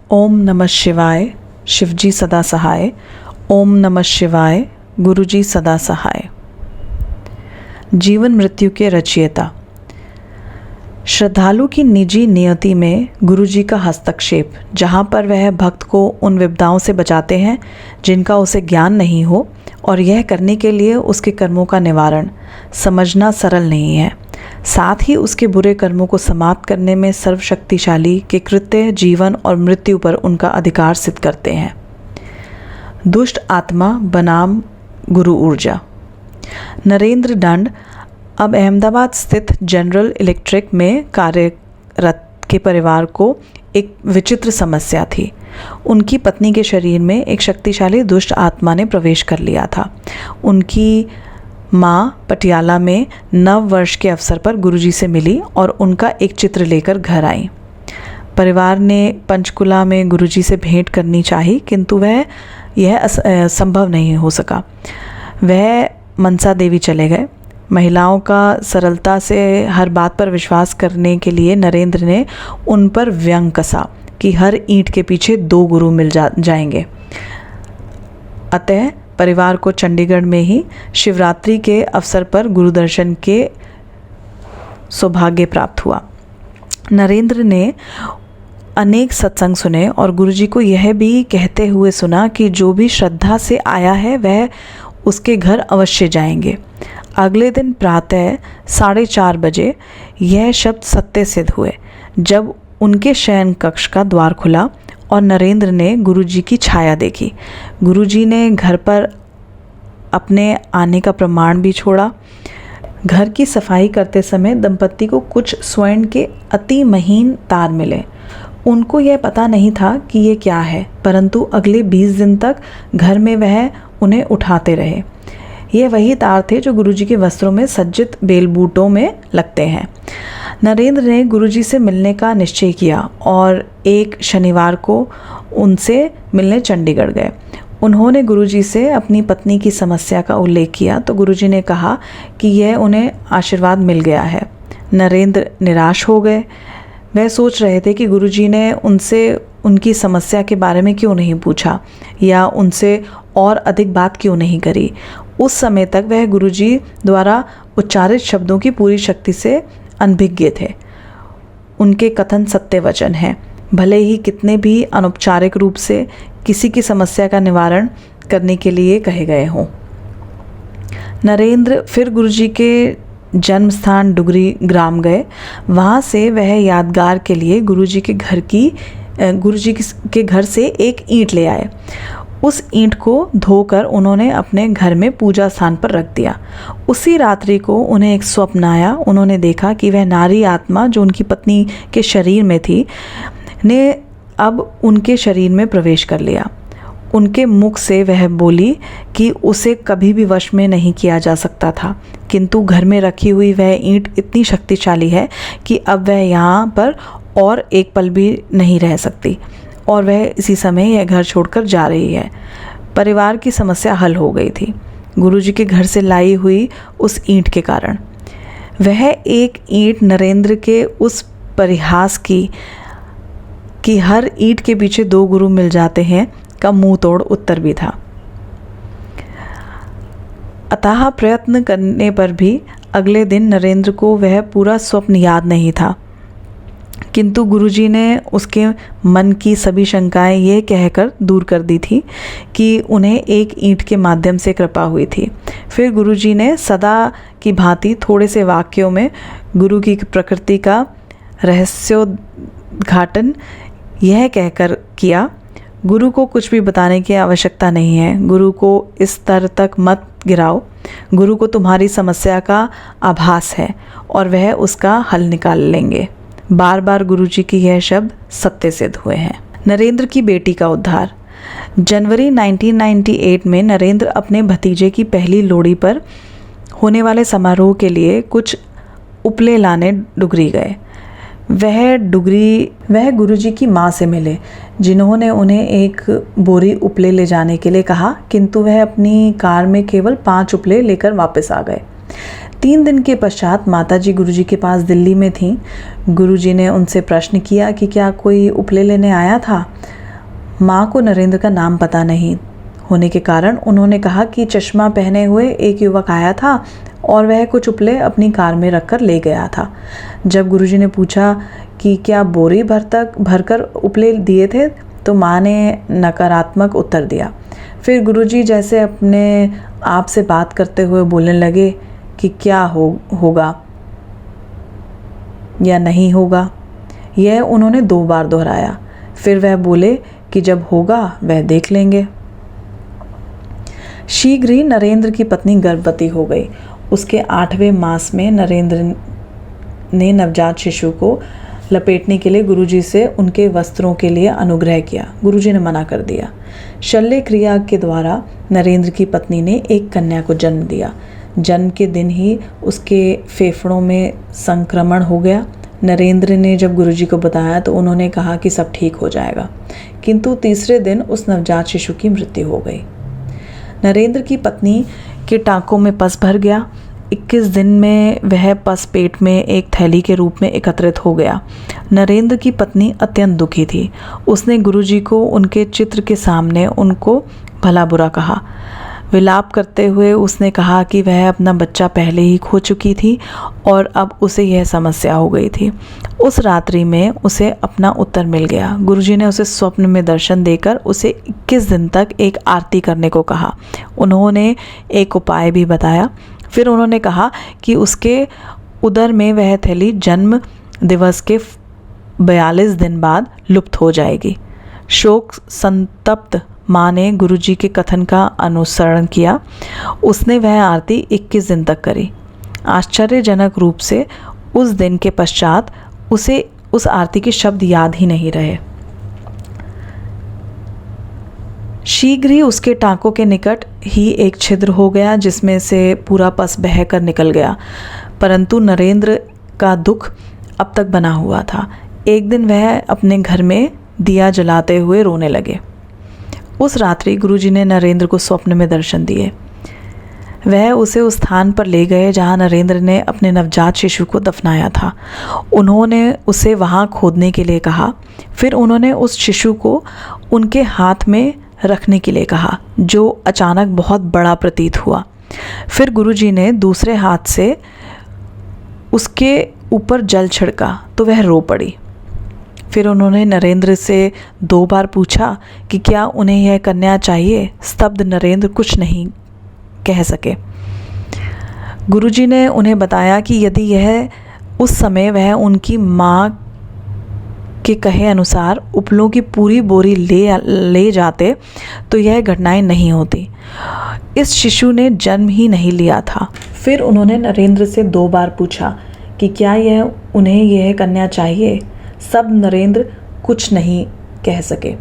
ओम नमः शिवाय, शिवजी सदा सहाय। ओम नमः शिवाय, गुरुजी सदा सहाय। जीवन मृत्यु के रचयिता। श्रद्धालु की निजी नियति में गुरुजी का हस्तक्षेप, जहाँ पर वह भक्त को उन विपदाओं से बचाते हैं जिनका उसे ज्ञान नहीं हो, और यह करने के लिए उसके कर्मों का निवारण समझना सरल नहीं है। साथ ही उसके बुरे कर्मों को समाप्त करने में सर्वशक्तिशाली के कृत्य जीवन और मृत्यु पर उनका अधिकार सिद्ध करते हैं। दुष्ट आत्मा बनाम गुरु ऊर्जा। नरेंद्र दंड अब अहमदाबाद स्थित जनरल इलेक्ट्रिक में कार्यरत के परिवार को एक विचित्र समस्या थी। उनकी पत्नी के शरीर में एक शक्तिशाली दुष्ट आत्मा ने प्रवेश कर लिया था। उनकी माँ पटियाला में नव वर्ष के अवसर पर गुरुजी से मिली और उनका एक चित्र लेकर घर आई। परिवार ने पंचकुला में गुरुजी से भेंट करनी चाही, किंतु यह संभव नहीं हो सका। वह मनसा देवी चले गए। महिलाओं का सरलता से हर बात पर विश्वास करने के लिए नरेंद्र ने उन पर व्यंग कसा कि हर ईंट के पीछे 2 गुरु मिल जाएंगे। अतः परिवार को चंडीगढ़ में ही शिवरात्रि के अवसर पर गुरु दर्शन के सौभाग्य प्राप्त हुआ। नरेंद्र ने अनेक सत्संग सुने और गुरुजी को यह भी कहते हुए सुना कि जो भी श्रद्धा से आया है वह उसके घर अवश्य जाएंगे। अगले दिन प्रातः 4:30 बजे यह शब्द सत्य सिद्ध हुए, जब उनके शयन कक्ष का द्वार खुला और नरेंद्र ने गुरुजी की छाया देखी। गुरुजी ने घर पर अपने आने का प्रमाण भी छोड़ा। घर की सफाई करते समय दंपत्ति को कुछ स्वर्ण के अति महीन तार मिले। उनको यह पता नहीं था कि ये क्या है, परंतु अगले 20 दिन तक घर में वह उन्हें उठाते रहे। ये वही तार थे जो गुरुजी के वस्त्रों में सज्जित बेलबूटों में लगते हैं। नरेंद्र ने गुरुजी से मिलने का निश्चय किया और एक शनिवार को उनसे मिलने चंडीगढ़ गए। उन्होंने गुरुजी से अपनी पत्नी की समस्या का उल्लेख किया तो गुरुजी ने कहा कि यह उन्हें आशीर्वाद मिल गया है। नरेंद्र निराश हो गए। वह सोच रहे थे कि गुरुजी ने उनसे उनकी समस्या के बारे में क्यों नहीं पूछा या उनसे और अधिक बात क्यों नहीं करी। उस समय तक वह गुरुजी द्वारा उच्चारित शब्दों की पूरी शक्ति से अनभिज्ञ थे। उनके कथन सत्य वचन हैं, भले ही कितने भी अनौपचारिक रूप से किसी की समस्या का निवारण करने के लिए कहे गए हों। नरेंद्र फिर गुरुजी के जन्म स्थान डुगरी ग्राम गए। वहाँ से वह यादगार के लिए गुरुजी के घर से एक ईंट ले आए। उस ईंट को धोकर उन्होंने अपने घर में पूजा स्थान पर रख दिया। उसी रात्रि को उन्हें एक स्वप्न आया। उन्होंने देखा कि वह नारी आत्मा जो उनकी पत्नी के शरीर में थी ने अब उनके शरीर में प्रवेश कर लिया। उनके मुख से वह बोली कि उसे कभी भी वश में नहीं किया जा सकता था, किंतु घर में रखी हुई वह ईंट इतनी शक्तिशाली है कि अब वह यहाँ पर और एक पल भी नहीं रह सकती और वह इसी समय यह घर छोड़कर जा रही है। परिवार की समस्या हल हो गई थी गुरुजी के घर से लाई हुई उस ईंट के कारण। वह एक ईंट नरेंद्र के उस परिहास की कि हर ईंट के पीछे 2 गुरु मिल जाते हैं का मुंह तोड़ उत्तर भी था। अथाह प्रयत्न करने पर भी अगले दिन नरेंद्र को वह पूरा स्वप्न याद नहीं था, किंतु गुरुजी ने उसके मन की सभी शंकाएं ये कहकर दूर कर दी थी कि उन्हें एक ईंट के माध्यम से कृपा हुई थी। फिर गुरुजी ने सदा की भांति थोड़े से वाक्यों में गुरु की प्रकृति का रहस्योद्घाटन यह कहकर किया, गुरु को कुछ भी बताने की आवश्यकता नहीं है। गुरु को इस स्तर तक मत गिराओ। गुरु को तुम्हारी समस्या का आभास है और वह उसका हल निकाल लेंगे। बार बार गुरुजी की यह शब्द सत्य सिद्ध हुए हैं। नरेंद्र की बेटी का उद्धार। जनवरी 1998 में नरेंद्र अपने भतीजे की पहली लोड़ी पर होने वाले समारोह के लिए कुछ उपले लाने डुगरी गए। वह गुरुजी की माँ से मिले, जिन्होंने उन्हें एक बोरी उपले ले जाने के लिए कहा, किंतु वह अपनी कार में केवल 5 उपले लेकर वापस आ गए। 3 दिन के पश्चात माताजी गुरुजी के पास दिल्ली में थीं। गुरुजी ने उनसे प्रश्न किया कि क्या कोई उपले लेने आया था। माँ को नरेंद्र का नाम पता नहीं होने के कारण उन्होंने कहा कि चश्मा पहने हुए एक युवक आया था और वह कुछ उपले अपनी कार में रखकर ले गया था। जब गुरुजी ने पूछा कि क्या बोरी भरकर उपले दिए थे, तो माँ ने नकारात्मक उत्तर दिया। फिर गुरुजी जैसे अपने आप से बात करते हुए बोलने लगे कि क्या होगा या नहीं होगा। यह उन्होंने 2 बार दोहराया। फिर वह बोले कि जब होगा वह देख लेंगे। शीघ्र ही नरेंद्र की पत्नी गर्भवती हो गई। उसके 8वें मास में नरेंद्र ने नवजात शिशु को लपेटने के लिए गुरुजी से उनके वस्त्रों के लिए अनुग्रह किया। गुरुजी ने मना कर दिया। शल्य क्रिया के द्वारा नरेंद्र की पत्नी ने एक कन्या को जन्म दिया। जन्म के दिन ही उसके फेफड़ों में संक्रमण हो गया। नरेंद्र ने जब गुरुजी को बताया तो उन्होंने कहा कि सब ठीक हो जाएगा, किंतु तीसरे दिन उस नवजात शिशु की मृत्यु हो गई। नरेंद्र की पत्नी के टाँकों में पस भर गया। 21 दिन में वह पस पेट में एक थैली के रूप में एकत्रित हो गया। नरेंद्र की पत्नी अत्यंत दुखी थी। उसने गुरुजी को उनके चित्र के सामने उनको भला बुरा कहा। विलाप करते हुए उसने कहा कि वह अपना बच्चा पहले ही खो चुकी थी और अब उसे यह समस्या हो गई थी। उस रात्रि में उसे अपना उत्तर मिल गया। गुरुजी ने उसे स्वप्न में दर्शन देकर उसे 21 दिन तक एक आरती करने को कहा। उन्होंने एक उपाय भी बताया। फिर उन्होंने कहा कि उसके उदर में वह थैली जन्म दिवस के 42 दिन बाद लुप्त हो जाएगी। शोक संतप्त माँ ने गुरुजी के कथन का अनुसरण किया। उसने वह आरती 21 दिन तक करी। आश्चर्यजनक रूप से उस दिन के पश्चात उसे उस आरती के शब्द याद ही नहीं रहे। शीघ्र ही उसके टाँकों के निकट ही एक छिद्र हो गया जिसमें से पूरा पस बहकर निकल गया। परंतु नरेंद्र का दुख अब तक बना हुआ था। एक दिन वह अपने घर में दिया जलाते हुए रोने लगे। उस रात्रि गुरुजी ने नरेंद्र को स्वप्न में दर्शन दिए। वह उसे उस स्थान पर ले गए जहाँ नरेंद्र ने अपने नवजात शिशु को दफनाया था। उन्होंने उसे वहाँ खोदने के लिए कहा। फिर उन्होंने उस शिशु को उनके हाथ में रखने के लिए कहा, जो अचानक बहुत बड़ा प्रतीत हुआ। फिर गुरुजी ने दूसरे हाथ से उसके ऊपर जल छिड़का तो वह रो पड़ी। फिर उन्होंने नरेंद्र से 2 बार पूछा कि क्या उन्हें यह कन्या चाहिए। स्तब्ध नरेंद्र कुछ नहीं कह सके। गुरुजी ने उन्हें बताया कि यदि यह उस समय वह उनकी माँ के कहे अनुसार उपलों की पूरी बोरी ले जाते तो यह घटनाएं नहीं होती। इस शिशु ने जन्म ही नहीं लिया था। फिर उन्होंने नरेंद्र से 2 बार पूछा कि क्या उन्हें यह कन्या चाहिए। सब नरेंद्र कुछ नहीं कह सके।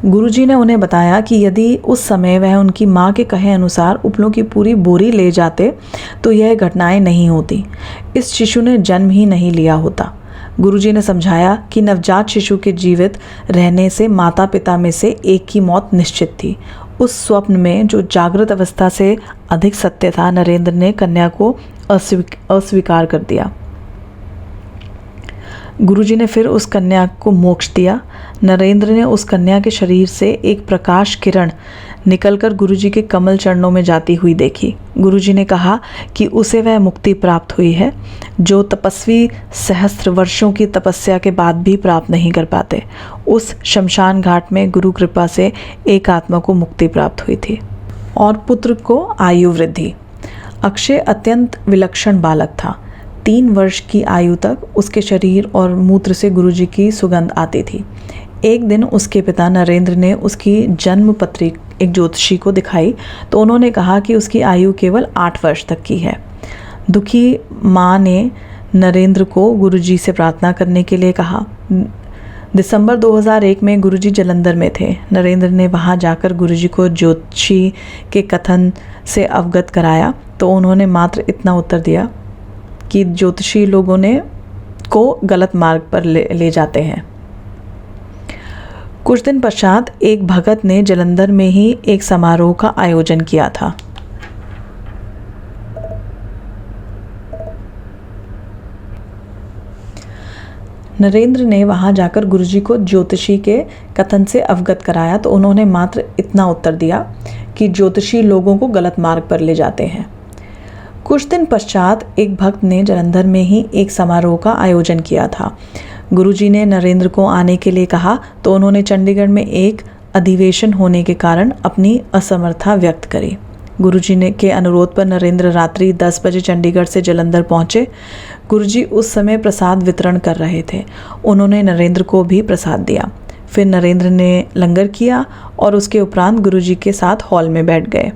गुरुजी ने उन्हें बताया कि यदि उस समय वह उनकी माँ के कहे अनुसार उपलों की पूरी बोरी ले जाते तो यह घटनाएं नहीं होती। इस शिशु ने जन्म ही नहीं लिया होता। गुरुजी ने समझाया कि नवजात शिशु के जीवित रहने से माता पिता में से एक की मौत निश्चित थी। उस स्वप्न में जो जागृत अवस्था से अधिक सत्य था, नरेंद्र ने कन्या को अस्वीकार कर दिया। गुरुजी ने फिर उस कन्या को मोक्ष दिया। नरेंद्र ने उस कन्या के शरीर से एक प्रकाश किरण निकलकर गुरुजी के कमल चरणों में जाती हुई देखी। गुरुजी ने कहा कि उसे वह मुक्ति प्राप्त हुई है जो तपस्वी सहस्त्र वर्षों की तपस्या के बाद भी प्राप्त नहीं कर पाते। उस शमशान घाट में गुरु कृपा से एक आत्मा को मुक्ति प्राप्त हुई थी और पुत्र को आयु वृद्धि। अक्षय अत्यंत विलक्षण बालक था। 3 वर्ष की आयु तक उसके शरीर और मूत्र से गुरुजी की सुगंध आती थी। एक दिन उसके पिता नरेंद्र ने उसकी जन्म पत्री एक ज्योतिषी को दिखाई तो उन्होंने कहा कि उसकी आयु केवल 8 वर्ष तक की है। दुखी माँ ने नरेंद्र को गुरुजी से प्रार्थना करने के लिए कहा। दिसंबर 2001 में गुरुजी जालंधर में थे। नरेंद्र ने वहां जाकर गुरुजी को ज्योतिषी के कथन से अवगत कराया तो उन्होंने मात्र इतना उत्तर दिया कि ज्योतिषी लोगों को गलत मार्ग पर ले जाते हैं। कुछ दिन पश्चात एक भगत ने जालंधर में ही एक समारोह का आयोजन किया था। नरेंद्र ने वहां जाकर गुरुजी को ज्योतिषी के कथन से अवगत कराया तो उन्होंने मात्र इतना उत्तर दिया कि ज्योतिषी लोगों को गलत मार्ग पर ले जाते हैं। कुछ दिन पश्चात एक भक्त ने जालंधर में ही एक समारोह का आयोजन किया था। गुरुजी ने नरेंद्र को आने के लिए कहा तो उन्होंने चंडीगढ़ में एक अधिवेशन होने के कारण अपनी असमर्थता व्यक्त करी। गुरुजी ने के अनुरोध पर नरेंद्र रात्रि 10 बजे चंडीगढ़ से जालंधर पहुंचे। गुरुजी उस समय प्रसाद वितरण कर रहे थे। उन्होंने नरेंद्र को भी प्रसाद दिया। फिर नरेंद्र ने लंगर किया और उसके उपरांत गुरुजी के साथ हॉल में बैठ गए।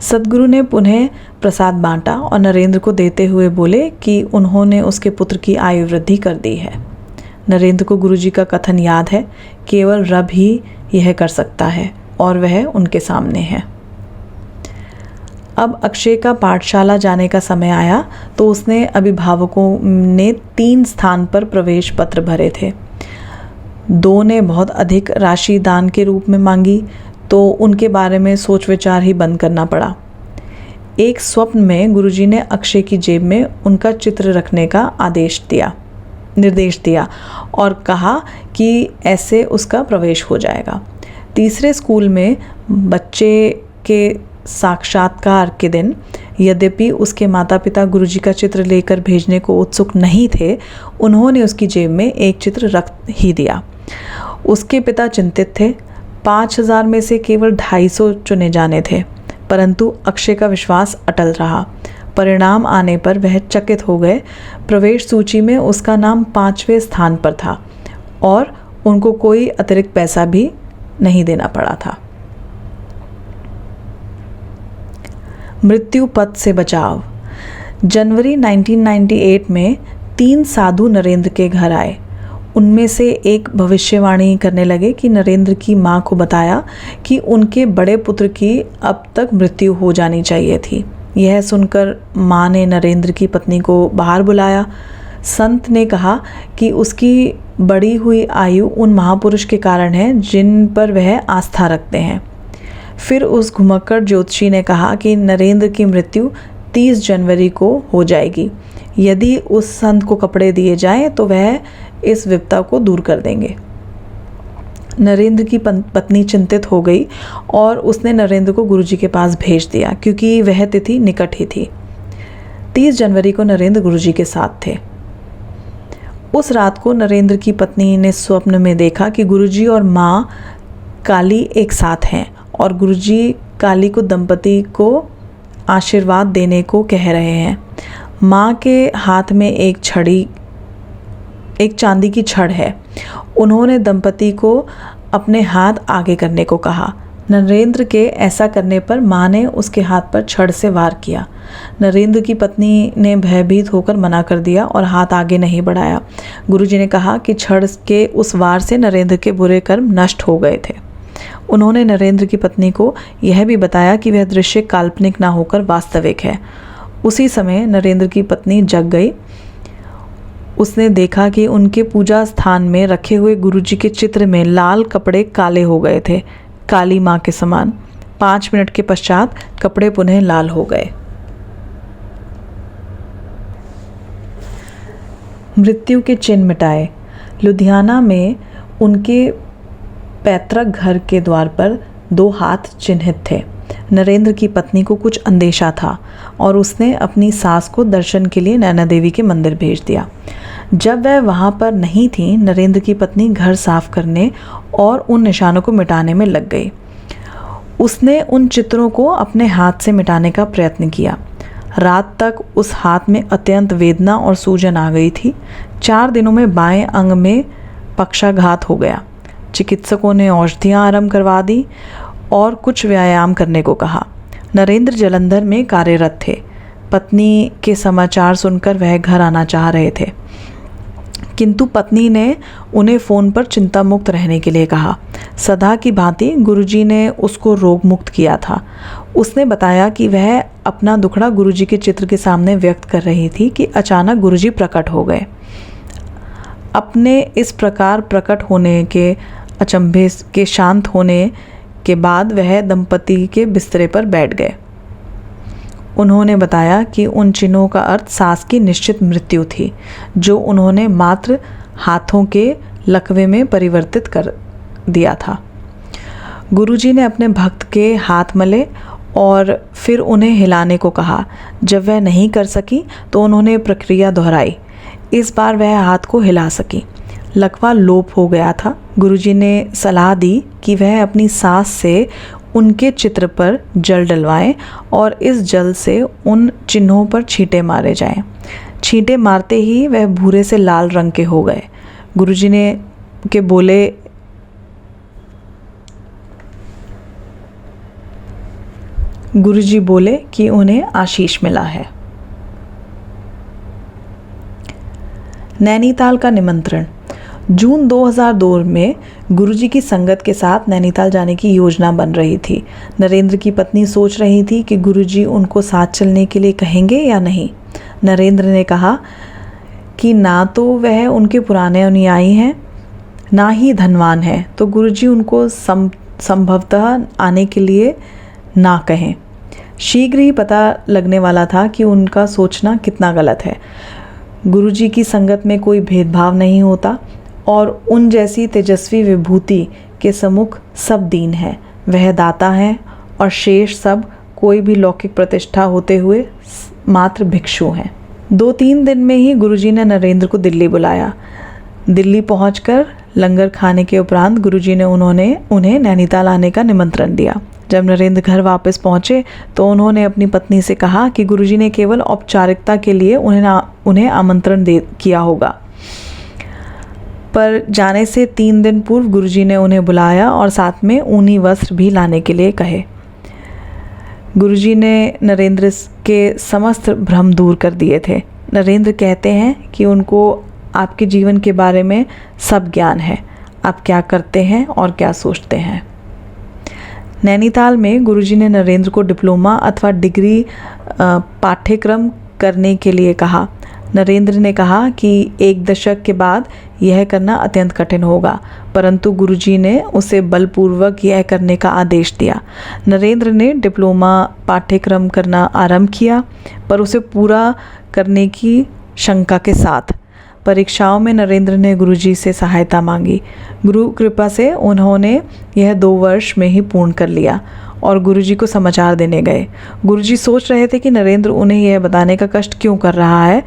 सदगुरु ने पुनः प्रसाद बांटा और नरेंद्र को देते हुए बोले कि उन्होंने उसके पुत्र की आयु वृद्धि कर दी है। नरेंद्र को गुरुजी का कथन याद है, केवल रब ही यह कर सकता है और वह उनके सामने है। अब अक्षय का पाठशाला जाने का समय आया तो उसने अभिभावकों ने 3 स्थान पर प्रवेश पत्र भरे थे। 2 ने बहुत अधिक राशि दान के रूप में मांगी तो उनके बारे में सोच विचार ही बंद करना पड़ा। एक स्वप्न में गुरुजी ने अक्षय की जेब में उनका चित्र रखने का निर्देश दिया और कहा कि ऐसे उसका प्रवेश हो जाएगा। तीसरे स्कूल में बच्चे के साक्षात्कार के दिन यद्यपि उसके माता पिता गुरुजी का चित्र लेकर भेजने को उत्सुक नहीं थे, उन्होंने उसकी जेब में एक चित्र रख ही दिया। उसके पिता चिंतित थे। 5000 में से केवल 250 चुने जाने थे, परंतु अक्षय का विश्वास अटल रहा। परिणाम आने पर वह चकित हो गए। प्रवेश सूची में उसका नाम 5वें स्थान पर था और उनको कोई अतिरिक्त पैसा भी नहीं देना पड़ा था। मृत्यु पथ से बचाव। जनवरी 1998 में 3 साधु नरेंद्र के घर आए। उनमें से एक भविष्यवाणी करने लगे कि नरेंद्र की मां को बताया कि उनके बड़े पुत्र की अब तक मृत्यु हो जानी चाहिए थी। यह सुनकर मां ने नरेंद्र की पत्नी को बाहर बुलाया। संत ने कहा कि उसकी बढ़ी हुई आयु उन महापुरुष के कारण है जिन पर वह आस्था रखते हैं। फिर उस घुमक्कड़ ज्योतिषी ने कहा कि नरेंद्र की मृत्यु 30 जनवरी को हो जाएगी। यदि उस संत को कपड़े दिए जाएं तो वह इस विपदा को दूर कर देंगे। नरेंद्र की पत्नी चिंतित हो गई और उसने नरेंद्र को गुरुजी के पास भेज दिया क्योंकि वह तिथि निकट ही थी। 30 जनवरी को नरेंद्र गुरुजी के साथ थे। उस रात को नरेंद्र की पत्नी ने स्वप्न में देखा कि गुरुजी और माँ काली एक साथ हैं और गुरुजी काली को दंपति को आशीर्वाद देने को कह रहे हैं। माँ के हाथ में एक चांदी की छड़ है। उन्होंने दंपति को अपने हाथ आगे करने को कहा। नरेंद्र के ऐसा करने पर माँ ने उसके हाथ पर छड़ से वार किया। नरेंद्र की पत्नी ने भयभीत होकर मना कर दिया और हाथ आगे नहीं बढ़ाया। गुरुजी ने कहा कि छड़ के उस वार से नरेंद्र के बुरे कर्म नष्ट हो गए थे। उन्होंने नरेंद्र की पत्नी को यह भी बताया कि वह दृश्य काल्पनिक न होकर वास्तविक है। उसी समय नरेंद्र की पत्नी जग गई। उसने देखा कि उनके पूजा स्थान में रखे हुए गुरुजी के चित्र में लाल कपड़े काले हो गए थे, काली माँ के समान। 5 मिनट के पश्चात कपड़े पुनः लाल हो गए। मृत्यु के चिन्ह मिटाए। लुधियाना में उनके पैतृक घर के द्वार पर 2 हाथ चिन्हित थे। नरेंद्र की पत्नी को कुछ अंदेशा था और उसने अपनी सास को दर्शन के लिए नैना देवी के मंदिर भेज दिया। जब वह वहाँ पर नहीं थी, नरेंद्र की पत्नी घर साफ करने और उन निशानों को मिटाने में लग गई। उसने उन चित्रों को अपने हाथ से मिटाने का प्रयत्न किया। रात तक उस हाथ में अत्यंत वेदना और सूजन आ गई थी। 4 दिनों में बाएं अंग में पक्षाघात हो गया। चिकित्सकों ने औषधियाँ आरंभ करवा दी और कुछ व्यायाम करने को कहा। नरेंद्र जालंधर में कार्यरत थे। पत्नी के समाचार सुनकर वह घर आना चाह रहे थे, किंतु पत्नी ने उन्हें फ़ोन पर चिंता मुक्त रहने के लिए कहा। सदा की भांति गुरुजी ने उसको रोग मुक्त किया था। उसने बताया कि वह अपना दुखड़ा गुरुजी के चित्र के सामने व्यक्त कर रही थी कि अचानक गुरुजी प्रकट हो गए। अपने इस प्रकार प्रकट होने के अचंभे के शांत होने के बाद वह दंपति के बिस्तरे पर बैठ गए। उन्होंने बताया कि उन चिन्हों का अर्थ सास की निश्चित मृत्यु थी, जो उन्होंने मात्र हाथों के लकवे में परिवर्तित कर दिया था। गुरुजी ने अपने भक्त के हाथ मले और फिर उन्हें हिलाने को कहा। जब वह नहीं कर सकी तो उन्होंने प्रक्रिया दोहराई। इस बार वह हाथ को हिला सकी। लकवा लोप हो गया था। गुरुजी ने सलाह दी कि वह अपनी सांस से उनके चित्र पर जल डलवाएं और इस जल से उन चिन्हों पर छींटे मारे जाएं। छींटे मारते ही वह भूरे से लाल रंग के हो गए। गुरुजी बोले कि उन्हें आशीष मिला है। नैनीताल का निमंत्रण। जून 2002 में गुरुजी की संगत के साथ नैनीताल जाने की योजना बन रही थी। नरेंद्र की पत्नी सोच रही थी कि गुरुजी उनको साथ चलने के लिए कहेंगे या नहीं। नरेंद्र ने कहा कि ना तो वह उनके पुराने अनुयायी हैं, ना ही धनवान है, तो गुरुजी उनको संभवतः आने के लिए ना कहें। शीघ्र ही पता लगने वाला था कि उनका सोचना कितना गलत है। गुरुजी की संगत में कोई भेदभाव नहीं होता और उन जैसी तेजस्वी विभूति के सम्मुख सब दीन है। वह दाता है और शेष सब कोई भी लौकिक प्रतिष्ठा होते हुए मात्र भिक्षु हैं। 2-3 दिन में ही गुरुजी ने नरेंद्र को दिल्ली बुलाया। दिल्ली पहुंचकर लंगर खाने के उपरांत गुरुजी ने उन्हें नैनीताल आने का निमंत्रण दिया। जब नरेंद्र घर वापस पहुंचे तो उन्होंने अपनी पत्नी से कहा कि गुरुजी ने केवल औपचारिकता के लिए उन्हें आमंत्रण किया होगा, पर जाने से 3 दिन पूर्व गुरुजी ने उन्हें बुलाया और साथ में ऊनी वस्त्र भी लाने के लिए कहे। गुरुजी ने नरेंद्र के समस्त भ्रम दूर कर दिए थे। नरेंद्र कहते हैं कि उनको आपके जीवन के बारे में सब ज्ञान है, आप क्या करते हैं और क्या सोचते हैं। नैनीताल में गुरुजी ने नरेंद्र को डिप्लोमा अथवा डिग्री पाठ्यक्रम करने के लिए कहा। नरेंद्र ने कहा कि 1 दशक के बाद यह करना अत्यंत कठिन होगा, परंतु गुरुजी ने उसे बलपूर्वक यह करने का आदेश दिया। नरेंद्र ने डिप्लोमा पाठ्यक्रम करना आरंभ किया, पर उसे पूरा करने की शंका के साथ। परीक्षाओं में नरेंद्र ने गुरुजी से सहायता मांगी। गुरु कृपा से उन्होंने यह 2 वर्ष में ही पूर्ण कर लिया और गुरुजी को समाचार देने गए। गुरुजी सोच रहे थे कि नरेंद्र उन्हें यह बताने का कष्ट क्यों कर रहा है।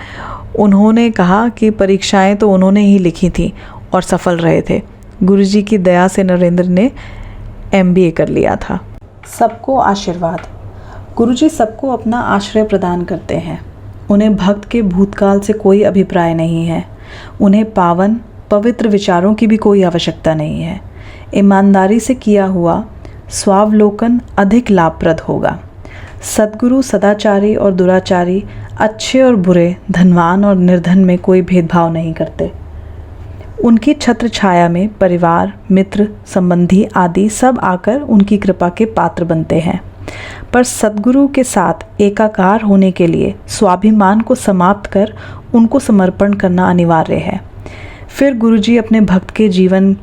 उन्होंने कहा कि परीक्षाएं तो उन्होंने ही लिखी थी और सफल रहे थे। गुरुजी की दया से नरेंद्र ने MBA कर लिया था। सबको आशीर्वाद। गुरुजी सबको अपना आश्रय प्रदान करते हैं। उन्हें भक्त के भूतकाल से कोई अभिप्राय नहीं है। उन्हें पावन पवित्र विचारों की भी कोई आवश्यकता नहीं है। ईमानदारी से किया हुआ स्वावलोकन अधिक लाभप्रद होगा। सद्गुरु सदाचारी और दुराचारी, अच्छे और बुरे, धनवान और निर्धन में कोई भेदभाव नहीं करते। उनकी छत्र छाया में परिवार, मित्र, संबंधी आदि सब आकर उनकी कृपा के पात्र बनते हैं। पर सद्गुरु के साथ एकाकार होने के लिए स्वाभिमान को समाप्त कर उनको समर्पण करना अनिवार्य है। फिर गुरुजी अपने भक्त के जीवन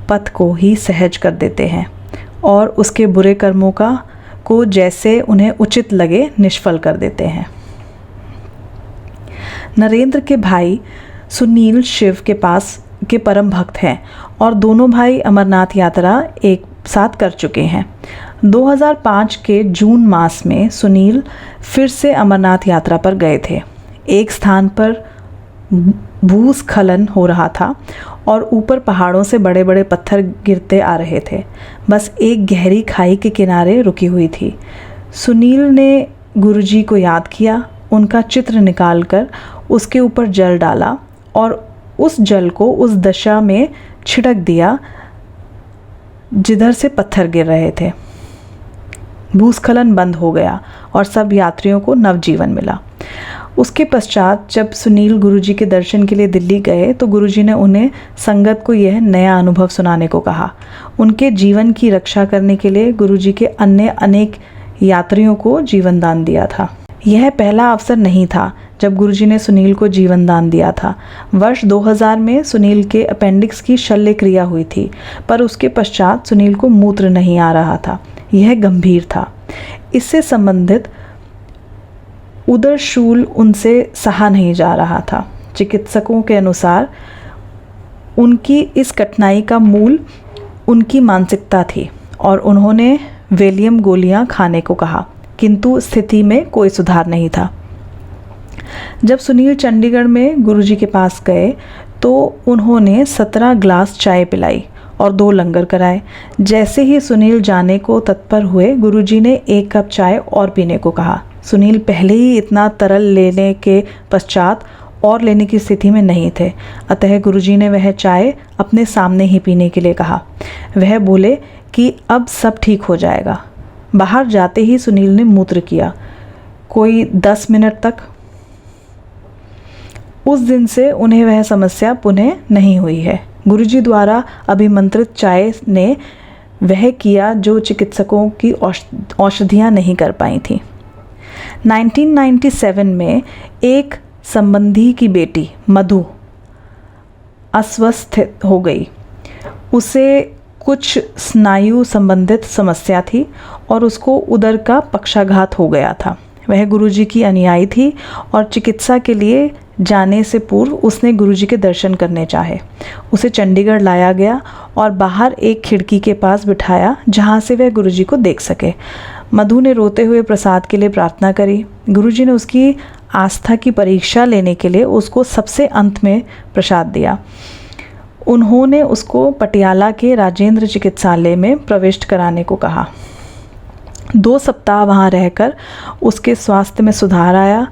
पथ को ही सहज कर देते हैं और उसके बुरे कर्मों को जैसे उन्हें उचित लगे निष्फल कर देते हैं। नरेंद्र के भाई सुनील शिव के परम भक्त हैं और दोनों भाई अमरनाथ यात्रा एक साथ कर चुके हैं। 2005 के जून मास में सुनील फिर से अमरनाथ यात्रा पर गए थे। एक स्थान पर भूस्खलन हो रहा था और ऊपर पहाड़ों से बड़े बड़े पत्थर गिरते आ रहे थे। बस एक गहरी खाई के किनारे रुकी हुई थी। सुनील ने गुरुजी को याद किया, उनका चित्र निकालकर उसके ऊपर जल डाला और उस जल को उस दशा में छिड़क दिया जिधर से पत्थर गिर रहे थे। भूस्खलन बंद हो गया और सब यात्रियों को नवजीवन मिला। उसके पश्चात जब सुनील गुरुजी के दर्शन के लिए दिल्ली गए तो गुरुजी ने उन्हें संगत को यह नया अनुभव सुनाने को कहा। उनके जीवन की रक्षा करने के लिए गुरुजी के अन्य अनेक यात्रियों को जीवन दान दिया था। यह पहला अवसर नहीं था जब गुरुजी ने सुनील को जीवन दान दिया था। वर्ष 2000 में सुनील के अपेंडिक्स की शल्य क्रिया हुई थी, पर उसके पश्चात सुनील को मूत्र नहीं आ रहा था। यह गंभीर था। इससे संबंधित उदर शूल उनसे सहा नहीं जा रहा था। चिकित्सकों के अनुसार उनकी इस कठिनाई का मूल उनकी मानसिकता थी और उन्होंने वेलियम गोलियां खाने को कहा, किंतु स्थिति में कोई सुधार नहीं था। जब सुनील चंडीगढ़ में गुरुजी के पास गए तो उन्होंने 17 ग्लास चाय पिलाई और 2 लंगर कराए। जैसे ही सुनील जाने को तत्पर हुए, गुरुजी ने 1 कप चाय और पीने को कहा। सुनील पहले ही इतना तरल लेने के पश्चात और लेने की स्थिति में नहीं थे, अतः गुरुजी ने वह चाय अपने सामने ही पीने के लिए कहा। वह बोले कि अब सब ठीक हो जाएगा। बाहर जाते ही सुनील ने मूत्र किया, कोई 10 मिनट तक। उस दिन से उन्हें वह समस्या पुनः नहीं हुई है। गुरुजी द्वारा अभिमंत्रित चाय ने वह किया जो चिकित्सकों की औषधियाँ नहीं कर पाई थीं। 1997 में एक संबंधी की बेटी मधु अस्वस्थ हो गई। उसे कुछ स्नायु संबंधित समस्या थी और उसको उदर का पक्षाघात हो गया था। वह गुरुजी की अनुयायी थी और चिकित्सा के लिए जाने से पूर्व उसने गुरुजी के दर्शन करने चाहे। उसे चंडीगढ़ लाया गया और बाहर एक खिड़की के पास बिठाया जहाँ से वह गुरुजी को देख सके। मधु ने रोते हुए प्रसाद के लिए प्रार्थना करी। गुरुजी ने उसकी आस्था की परीक्षा लेने के लिए उसको सबसे अंत में प्रसाद दिया। उन्होंने उसको पटियाला के राजेंद्र चिकित्सालय में प्रविष्ट कराने को कहा। 2 सप्ताह वहाँ रहकर उसके स्वास्थ्य में सुधार आया।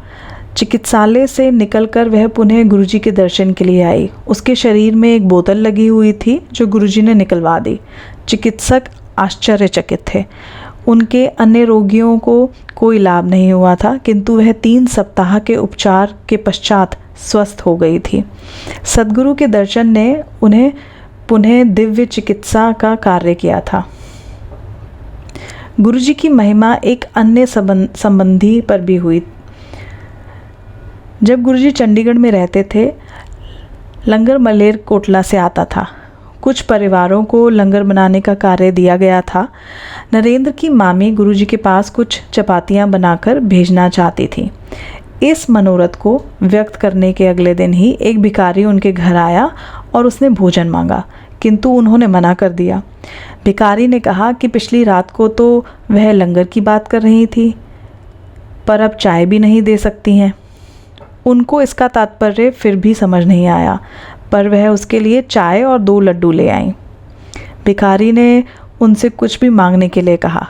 चिकित्सालय से निकलकर वह पुनः गुरुजी के दर्शन के लिए आई। उसके शरीर में एक बोतल लगी हुई थी जो गुरुजी ने निकलवा दी। चिकित्सक आश्चर्यचकित थे। उनके अन्य रोगियों को कोई लाभ नहीं हुआ था, किंतु वह 3 सप्ताह के उपचार के पश्चात स्वस्थ हो गई थी। सद्गुरु के दर्शन ने उन्हें पुनः दिव्य चिकित्सा का कार्य किया था। गुरुजी की महिमा एक अन्य संबंधी पर भी हुई। जब गुरुजी चंडीगढ़ में रहते थे, लंगर मलेरकोटला से आता था। कुछ परिवारों को लंगर बनाने का कार्य दिया गया था। नरेंद्र की मामी गुरुजी के पास कुछ चपातियां बनाकर भेजना चाहती थी। इस मनोरथ को व्यक्त करने के अगले दिन ही एक भिखारी उनके घर आया और उसने भोजन मांगा, किंतु उन्होंने मना कर दिया। भिखारी ने कहा कि पिछली रात को तो वह लंगर की बात कर रही थी, पर अब चाय भी नहीं दे सकती हैं। उनको इसका तात्पर्य फिर भी समझ नहीं आया, पर वह उसके लिए चाय और 2 लड्डू ले आईं। भिखारी ने उनसे कुछ भी मांगने के लिए कहा।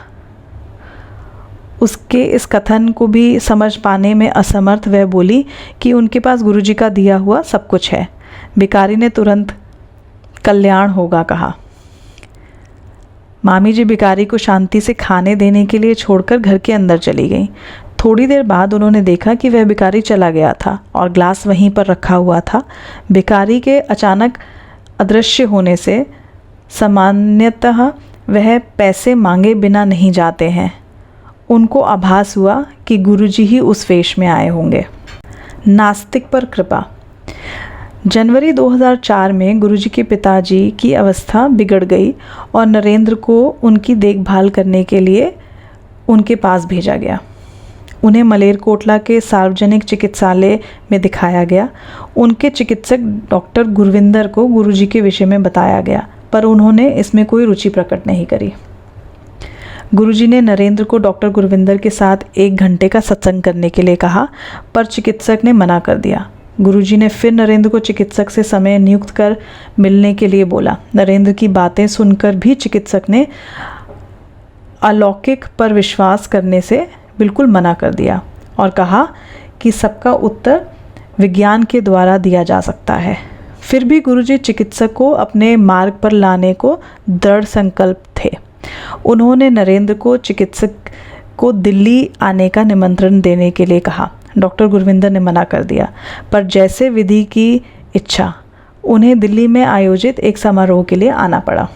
उसके इस कथन को भी समझ पाने में असमर्थ वह बोली कि उनके पास गुरुजी का दिया हुआ सब कुछ है। भिखारी ने तुरंत कल्याण होगा कहा। मामी जी भिखारी को शांति से खाने देने के लिए छोड़कर घर के अंदर चली गईं। थोड़ी देर बाद उन्होंने देखा कि वह भिखारी चला गया था और ग्लास वहीं पर रखा हुआ था। भिखारी के अचानक अदृश्य होने से सामान्यतः वह पैसे मांगे बिना नहीं जाते हैं। उनको आभास हुआ कि गुरुजी ही उस वेश में आए होंगे। नास्तिक पर कृपा। जनवरी 2004 में गुरुजी के पिताजी की अवस्था बिगड़ गई और नरेंद्र को उनकी देखभाल करने के लिए उनके पास भेजा गया। उन्हें मलेरकोटला के सार्वजनिक चिकित्सालय में दिखाया गया। उनके चिकित्सक डॉक्टर गुरविंदर को गुरुजी के विषय में बताया गया, पर उन्होंने इसमें कोई रुचि प्रकट नहीं करी। गुरुजी ने नरेंद्र को डॉक्टर गुरविंदर के साथ 1 घंटे का सत्संग करने के लिए कहा, पर चिकित्सक ने मना कर दिया। गुरुजी ने फिर नरेंद्र को चिकित्सक से समय नियुक्त कर मिलने के लिए बोला। नरेंद्र की बातें सुनकर भी चिकित्सक ने अलौकिक पर विश्वास करने से बिल्कुल मना कर दिया और कहा कि सबका उत्तर विज्ञान के द्वारा दिया जा सकता है। फिर भी गुरुजी चिकित्सक को अपने मार्ग पर लाने को दृढ़ संकल्प थे। उन्होंने नरेंद्र को चिकित्सक को दिल्ली आने का निमंत्रण देने के लिए कहा। डॉक्टर गुरविंदर ने मना कर दिया, पर जैसे विधि की इच्छा उन्हें दिल्ली में आयोजित एक समारोह के लिए आना पड़ा।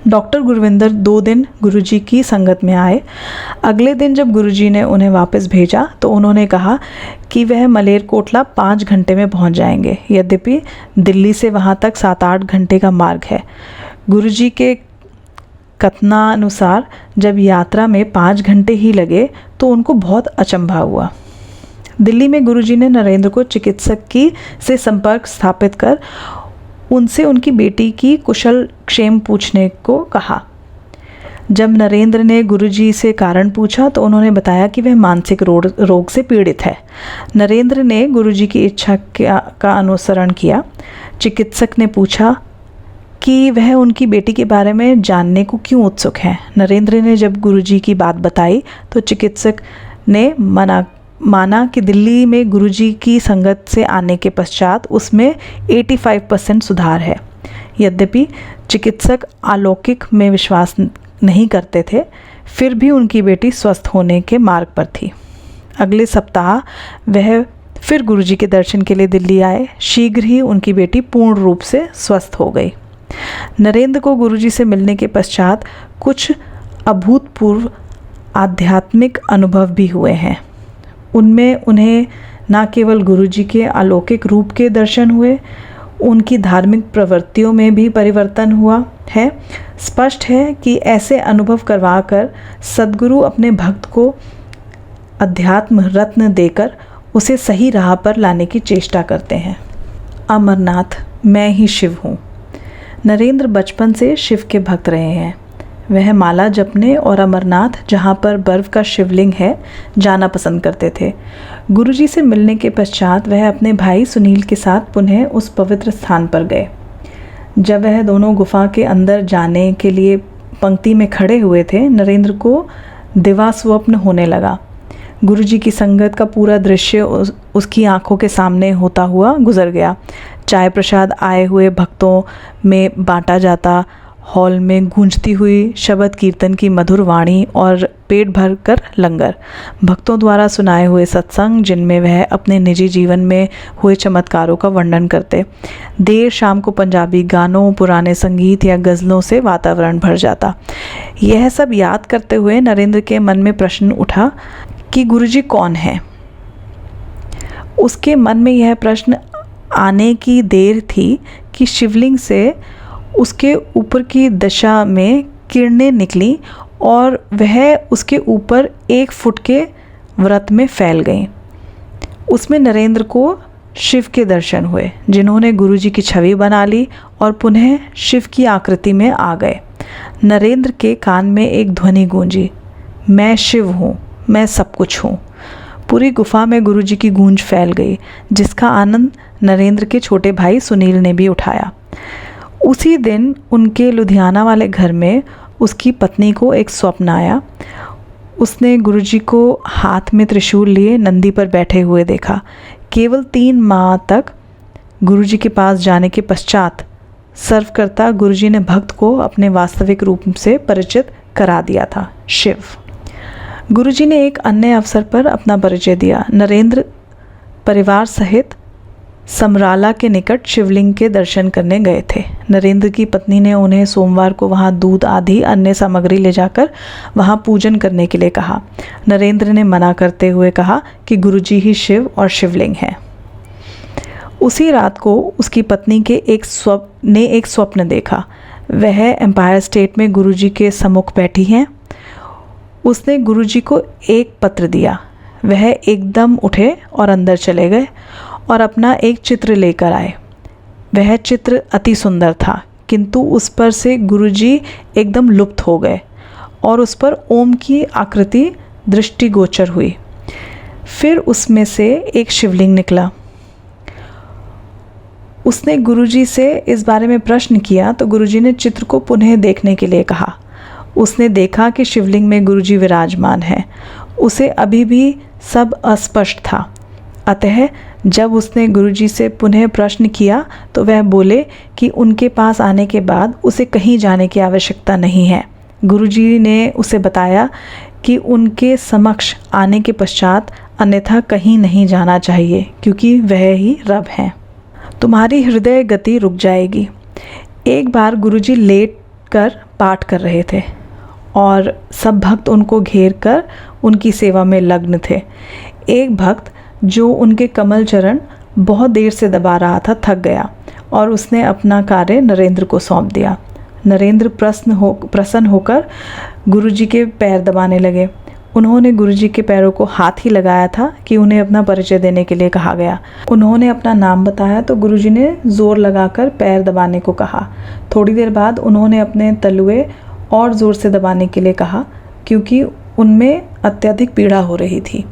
डॉक्टर गुरविंदर 2 दिन गुरुजी की संगत में आए। अगले दिन जब गुरुजी ने उन्हें वापस भेजा तो उन्होंने कहा कि वह मलेरकोटला 5 घंटे में पहुंच जाएंगे, यद्यपि दिल्ली से वहां तक 7-8 घंटे का मार्ग है। गुरुजी के कथनानुसार जब यात्रा में 5 घंटे ही लगे तो उनको बहुत अचंभा हुआ। दिल्ली में गुरुजी ने नरेंद्र को चिकित्सक से संपर्क स्थापित कर उनसे उनकी बेटी की कुशल क्षेम पूछने को कहा। जब नरेंद्र ने गुरुजी से कारण पूछा तो उन्होंने बताया कि वह मानसिक रोग से पीड़ित है। नरेंद्र ने गुरुजी की इच्छा का अनुसरण किया। चिकित्सक ने पूछा कि वह उनकी बेटी के बारे में जानने को क्यों उत्सुक है। नरेंद्र ने जब गुरुजी की बात बताई तो चिकित्सक ने माना कि दिल्ली में गुरुजी की संगत से आने के पश्चात उसमें 85% सुधार है। यद्यपि चिकित्सक अलौकिक में विश्वास नहीं करते थे, फिर भी उनकी बेटी स्वस्थ होने के मार्ग पर थी। अगले सप्ताह वह फिर गुरुजी के दर्शन के लिए दिल्ली आए। शीघ्र ही उनकी बेटी पूर्ण रूप से स्वस्थ हो गई। नरेंद्र को गुरुजी से मिलने के पश्चात कुछ अभूतपूर्व आध्यात्मिक अनुभव भी हुए हैं। उनमें उन्हें न केवल गुरुजी के अलौकिक रूप के दर्शन हुए, उनकी धार्मिक प्रवृत्तियों में भी परिवर्तन हुआ है। स्पष्ट है कि ऐसे अनुभव करवाकर सद्गुरु अपने भक्त को अध्यात्म रत्न देकर उसे सही राह पर लाने की चेष्टा करते हैं। अमरनाथ, मैं ही शिव हूँ। नरेंद्र बचपन से शिव के भक्त रहे हैं। वह माला जपने और अमरनाथ, जहाँ पर बर्फ़ का शिवलिंग है, जाना पसंद करते थे। गुरुजी से मिलने के पश्चात वह अपने भाई सुनील के साथ पुनः उस पवित्र स्थान पर गए। जब वह दोनों गुफा के अंदर जाने के लिए पंक्ति में खड़े हुए थे, नरेंद्र को दिवा स्वप्न होने लगा। गुरुजी की संगत का पूरा दृश्य उसकी आंखों के सामने होता हुआ गुजर गया। चाय प्रसाद आए हुए भक्तों में बांटा जाता, हॉल में गूंजती हुई शब्द कीर्तन की मधुर वाणी और पेट भर कर लंगर, भक्तों द्वारा सुनाए हुए सत्संग जिनमें वह अपने निजी जीवन में हुए चमत्कारों का वर्णन करते। देर शाम को पंजाबी गानों, पुराने संगीत या गज़लों से वातावरण भर जाता। यह सब याद करते हुए नरेंद्र के मन में प्रश्न उठा कि गुरुजी कौन है। उसके मन में यह प्रश्न आने की देर थी कि शिवलिंग से उसके ऊपर की दिशा में किरणें निकली और वह उसके ऊपर 1 फुट के वृत्त में फैल गई। उसमें नरेंद्र को शिव के दर्शन हुए, जिन्होंने गुरुजी की छवि बना ली और पुनः शिव की आकृति में आ गए। नरेंद्र के कान में एक ध्वनि गूंजी, मैं शिव हूँ, मैं सब कुछ हूँ। पूरी गुफा में गुरुजी की गूंज फैल गई, जिसका आनंद नरेंद्र के छोटे भाई सुनील ने भी उठाया। उसी दिन उनके लुधियाना वाले घर में उसकी पत्नी को एक स्वप्न आया। उसने गुरुजी को हाथ में त्रिशूल लिए नंदी पर बैठे हुए देखा। केवल 3 माह तक गुरुजी के पास जाने के पश्चात सर्वकर्ता गुरुजी ने भक्त को अपने वास्तविक रूप से परिचित करा दिया था, शिव। गुरुजी ने एक अन्य अवसर पर अपना परिचय दिया। नरेंद्र परिवार सहित समराला के निकट शिवलिंग के दर्शन करने गए थे। नरेंद्र की पत्नी ने उन्हें सोमवार को वहां दूध आदि अन्य सामग्री ले जाकर वहां पूजन करने के लिए कहा। नरेंद्र ने मना करते हुए कहा कि गुरुजी ही शिव और शिवलिंग है। उसी रात को उसकी पत्नी के एक स्वप्न देखा। वह एम्पायर स्टेट में गुरुजी के सम्मुख बैठी हैं। उसने गुरुजी को एक पत्र दिया। वह एकदम उठे और अंदर चले गए और अपना एक चित्र लेकर आए। वह चित्र अति सुंदर था, किंतु उस पर से गुरुजी एकदम लुप्त हो गए और उस पर ओम की आकृति दृष्टिगोचर हुई। फिर उसमें से एक शिवलिंग निकला। उसने गुरुजी से इस बारे में प्रश्न किया तो गुरुजी ने चित्र को पुनः देखने के लिए कहा। उसने देखा कि शिवलिंग में गुरुजी विराजमान हैं। उसे अभी भी सब अस्पष्ट था। अतः जब उसने गुरुजी से पुनः प्रश्न किया तो वह बोले कि उनके पास आने के बाद उसे कहीं जाने की आवश्यकता नहीं है। गुरुजी ने उसे बताया कि उनके समक्ष आने के पश्चात अन्यथा कहीं नहीं जाना चाहिए, क्योंकि वह ही रब हैं। तुम्हारी हृदय गति रुक जाएगी। एक बार गुरुजी लेट कर पाठ कर रहे थे और सब भक्त उनको घेर कर उनकी सेवा में लग्न थे। एक भक्त जो उनके कमल चरण बहुत देर से दबा रहा था थक गया और उसने अपना कार्य नरेंद्र को सौंप दिया। नरेंद्र प्रसन्न होकर गुरुजी के पैर दबाने लगे। उन्होंने गुरुजी के पैरों को हाथ ही लगाया था कि उन्हें अपना परिचय देने के लिए कहा गया। उन्होंने अपना नाम बताया तो गुरुजी ने ज़ोर लगाकर पैर दबाने को कहा। थोड़ी देर बाद उन्होंने अपने तलुए और ज़ोर से दबाने के लिए कहा क्योंकि उनमें अत्यधिक पीड़ा हो रही थी।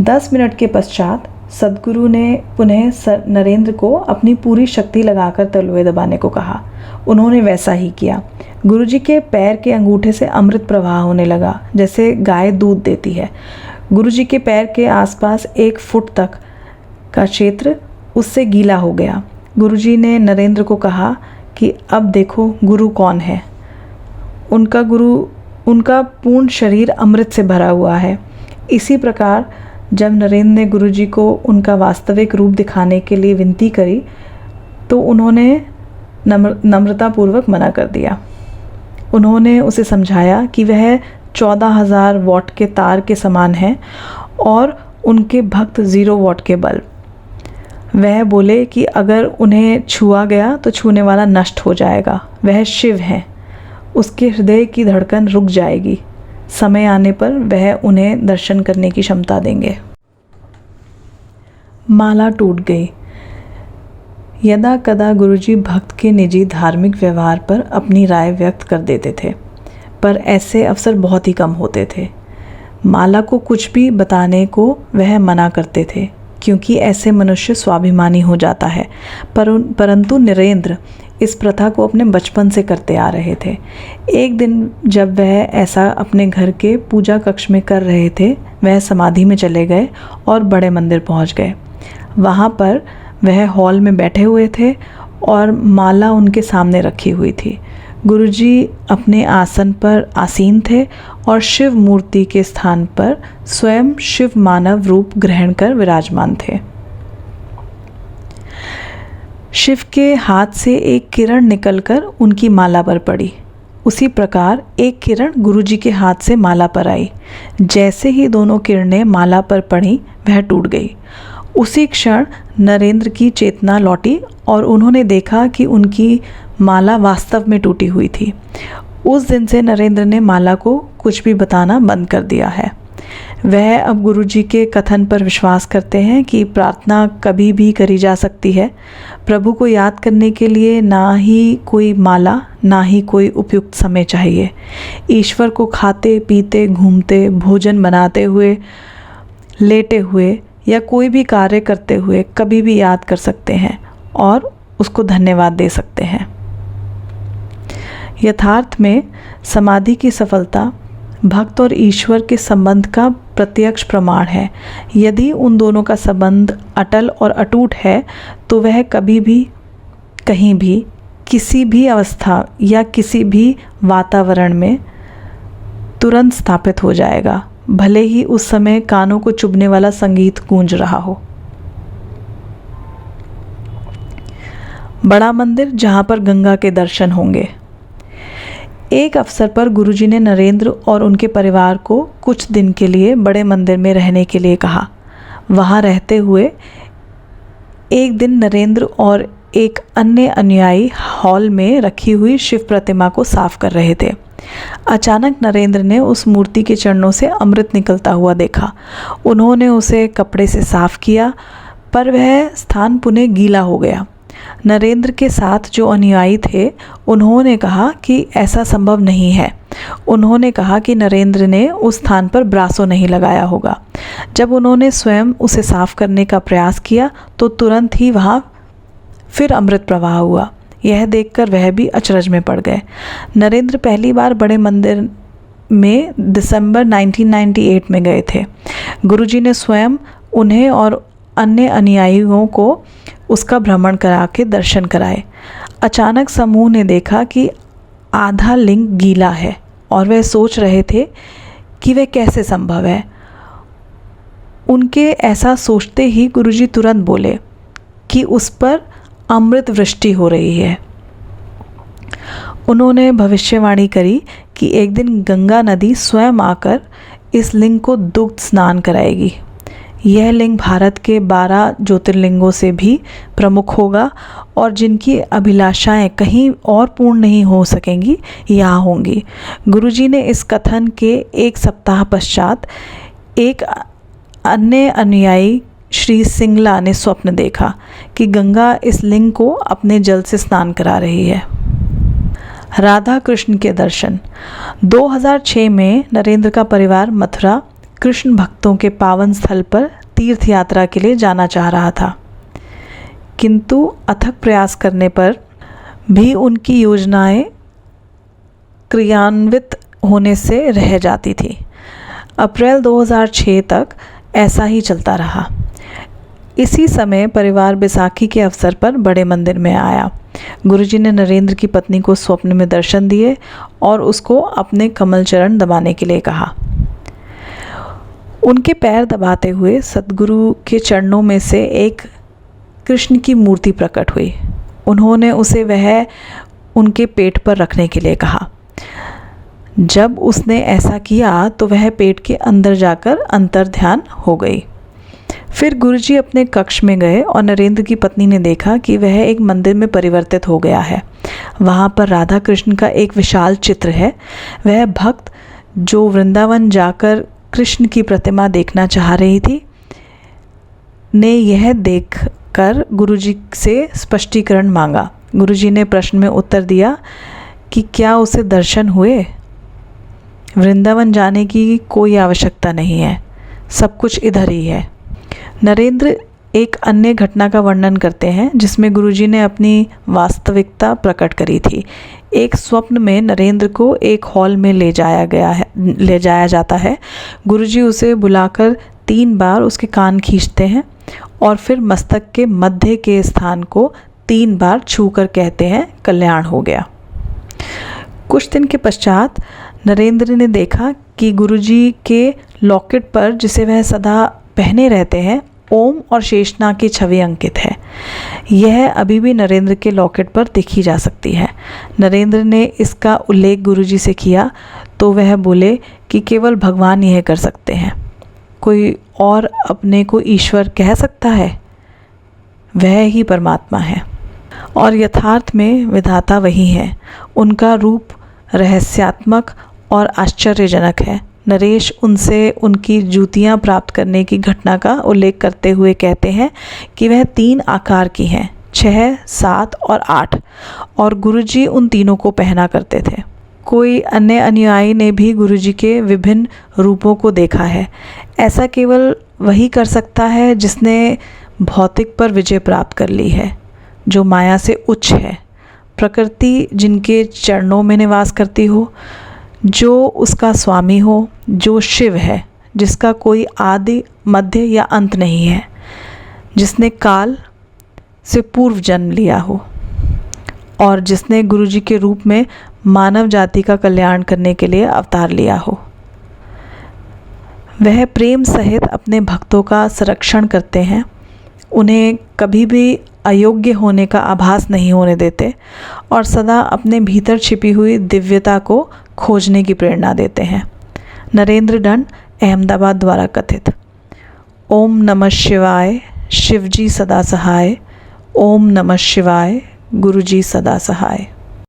10 मिनट के पश्चात सद्गुरु ने पुनः नरेंद्र को अपनी पूरी शक्ति लगाकर तलुए दबाने को कहा। उन्होंने वैसा ही किया। गुरुजी के पैर के अंगूठे से अमृत प्रवाह होने लगा, जैसे गाय दूध देती है। गुरुजी के पैर के आसपास 1 फुट तक का क्षेत्र उससे गीला हो गया। गुरुजी ने नरेंद्र को कहा कि अब देखो गुरु कौन है। उनका पूर्ण शरीर अमृत से भरा हुआ है। इसी प्रकार जब नरेंद्र ने गुरुजी को उनका वास्तविक रूप दिखाने के लिए विनती करी तो उन्होंने नम्रतापूर्वक मना कर दिया। उन्होंने उसे समझाया कि वह 14,000 वॉट के तार के समान है और उनके भक्त 0 वॉट के बल्ब। वह बोले कि अगर उन्हें छुआ गया तो छूने वाला नष्ट हो जाएगा। वह शिव हैं, उसके हृदय की धड़कन रुक जाएगी। समय आने पर वह उन्हें दर्शन करने की क्षमता देंगे। माला टूट गई। यदा कदा गुरुजी भक्त के निजी धार्मिक व्यवहार पर अपनी राय व्यक्त कर देते थे, पर ऐसे अवसर बहुत ही कम होते थे। माला को कुछ भी बताने को वह मना करते थे क्योंकि ऐसे मनुष्य स्वाभिमानी हो जाता है, परंतु नरेंद्र इस प्रथा को अपने बचपन से करते आ रहे थे। एक दिन जब वह ऐसा अपने घर के पूजा कक्ष में कर रहे थे, वह समाधि में चले गए और बड़े मंदिर पहुंच गए। वहां पर वह हॉल में बैठे हुए थे और माला उनके सामने रखी हुई थी। गुरुजी अपने आसन पर आसीन थे और शिव मूर्ति के स्थान पर स्वयं शिव मानव रूप ग्रहण कर विराजमान थे। शिव के हाथ से एक किरण निकलकर उनकी माला पर पड़ी। उसी प्रकार एक किरण गुरुजी के हाथ से माला पर आई। जैसे ही दोनों किरणें माला पर पड़ी, वह टूट गई। उसी क्षण नरेंद्र की चेतना लौटी और उन्होंने देखा कि उनकी माला वास्तव में टूटी हुई थी। उस दिन से नरेंद्र ने माला को कुछ भी बताना बंद कर दिया है। वह अब गुरुजी के कथन पर विश्वास करते हैं कि प्रार्थना कभी भी करी जा सकती है। प्रभु को याद करने के लिए ना ही कोई माला, ना ही कोई उपयुक्त समय चाहिए। ईश्वर को खाते पीते, घूमते, भोजन बनाते हुए, लेटे हुए या कोई भी कार्य करते हुए कभी भी याद कर सकते हैं और उसको धन्यवाद दे सकते हैं। यथार्थ में समाधि की सफलता भक्त और ईश्वर के संबंध का प्रत्यक्ष प्रमाण है। यदि उन दोनों का संबंध अटल और अटूट है तो वह कभी भी, कहीं भी, किसी भी अवस्था या किसी भी वातावरण में तुरंत स्थापित हो जाएगा, भले ही उस समय कानों को चुभने वाला संगीत गूंज रहा हो। बड़ा मंदिर जहाँ पर गंगा के दर्शन होंगे। एक अवसर पर गुरुजी ने नरेंद्र और उनके परिवार को कुछ दिन के लिए बड़े मंदिर में रहने के लिए कहा। वहाँ रहते हुए एक दिन नरेंद्र और एक अन्य अनुयायी हॉल में रखी हुई शिव प्रतिमा को साफ कर रहे थे। अचानक नरेंद्र ने उस मूर्ति के चरणों से अमृत निकलता हुआ देखा। उन्होंने उसे कपड़े से साफ किया, पर वह स्थान पुनः गीला हो गया। नरेंद्र के साथ जो अनुयायी थे, उन्होंने कहा कि ऐसा संभव नहीं है। उन्होंने कहा कि नरेंद्र ने उस स्थान पर ब्रासो नहीं लगाया होगा। जब उन्होंने स्वयं उसे साफ करने का प्रयास किया तो तुरंत ही वहाँ फिर अमृत प्रवाह हुआ। यह देखकर वह भी अचरज में पड़ गए। नरेंद्र पहली बार बड़े मंदिर में दिसंबर 1998 में गए थे। गुरुजी ने स्वयं उन्हें और अन्य अनुयायियों को उसका भ्रमण करा के दर्शन कराए। अचानक समूह ने देखा कि आधा लिंग गीला है और वह सोच रहे थे कि वह कैसे संभव है। उनके ऐसा सोचते ही गुरुजी तुरंत बोले कि उस पर अमृत वृष्टि हो रही है। उन्होंने भविष्यवाणी करी कि एक दिन गंगा नदी स्वयं आकर इस लिंग को दुग्ध स्नान कराएगी। यह लिंग भारत के 12 ज्योतिर्लिंगों से भी प्रमुख होगा और जिनकी अभिलाषाएं कहीं और पूर्ण नहीं हो सकेंगी, यहाँ होंगी। गुरुजी ने इस कथन के एक सप्ताह पश्चात एक अन्य अनुयायी श्री सिंगला ने स्वप्न देखा कि गंगा इस लिंग को अपने जल से स्नान करा रही है। राधा कृष्ण के दर्शन। 2006 में नरेंद्र का परिवार मथुरा कृष्ण भक्तों के पावन स्थल पर तीर्थ यात्रा के लिए जाना चाह रहा था, किंतु अथक प्रयास करने पर भी उनकी योजनाएं क्रियान्वित होने से रह जाती थी। अप्रैल 2006 तक ऐसा ही चलता रहा। इसी समय परिवार बैसाखी के अवसर पर बड़े मंदिर में आया। गुरुजी ने नरेंद्र की पत्नी को स्वप्न में दर्शन दिए और उसको अपने कमल चरण दबाने के लिए कहा। उनके पैर दबाते हुए सद्गुरु के चरणों में से एक कृष्ण की मूर्ति प्रकट हुई। उन्होंने उसे वह उनके पेट पर रखने के लिए कहा। जब उसने ऐसा किया तो वह पेट के अंदर जाकर अंतर्ध्यान हो गई। फिर गुरुजी अपने कक्ष में गए और नरेंद्र की पत्नी ने देखा कि वह एक मंदिर में परिवर्तित हो गया है। वहाँ पर राधा कृष्ण का एक विशाल चित्र है। वह भक्त जो वृंदावन जाकर कृष्ण की प्रतिमा देखना चाह रही थी ने यह देखकर गुरुजी से स्पष्टीकरण मांगा। गुरुजी ने प्रश्न में उत्तर दिया कि क्या उसे दर्शन हुए? वृंदावन जाने की कोई आवश्यकता नहीं है, सब कुछ इधर ही है। नरेंद्र एक अन्य घटना का वर्णन करते हैं जिसमें गुरुजी ने अपनी वास्तविकता प्रकट करी थी। एक स्वप्न में नरेंद्र को एक हॉल में ले जाया जाता है। गुरुजी उसे बुलाकर 3 बार उसके कान खींचते हैं और फिर मस्तक के मध्य के स्थान को 3 बार छूकर कहते हैं, कल्याण हो गया। कुछ दिन के पश्चात नरेंद्र ने देखा कि गुरुजी के लॉकेट पर, जिसे वह सदा पहने रहते हैं, ओम और शेषनाग की छवि अंकित है। यह अभी भी नरेंद्र के लॉकेट पर देखी जा सकती है। नरेंद्र ने इसका उल्लेख गुरुजी से किया तो वह बोले कि केवल भगवान यह कर सकते हैं, कोई और अपने को ईश्वर कह सकता है? वह ही परमात्मा है और यथार्थ में विधाता वही है। उनका रूप रहस्यात्मक और आश्चर्यजनक है। नरेश उनसे उनकी जूतियाँ प्राप्त करने की घटना का उल्लेख करते हुए कहते हैं कि वह 3 आकार की हैं, 6, 7 और 8, और गुरुजी उन तीनों को पहना करते थे। कोई अन्य अनुयायी ने भी गुरुजी के विभिन्न रूपों को देखा है। ऐसा केवल वही कर सकता है जिसने भौतिक पर विजय प्राप्त कर ली है, जो माया से उच्च है, प्रकृति जिनके चरणों में निवास करती हो, जो उसका स्वामी हो, जो शिव है, जिसका कोई आदि मध्य या अंत नहीं है, जिसने काल से पूर्व जन्म लिया हो और जिसने गुरुजी के रूप में मानव जाति का कल्याण करने के लिए अवतार लिया हो। वह प्रेम सहित अपने भक्तों का संरक्षण करते हैं, उन्हें कभी भी अयोग्य होने का आभास नहीं होने देते और सदा अपने भीतर छिपी हुई दिव्यता को खोजने की प्रेरणा देते हैं। नरेंद्र डन, अहमदाबाद द्वारा कथित। ओम नमः शिवाय, शिवजी सदा सहाय। ओम नमः शिवाय, गुरुजी सदा सहाय।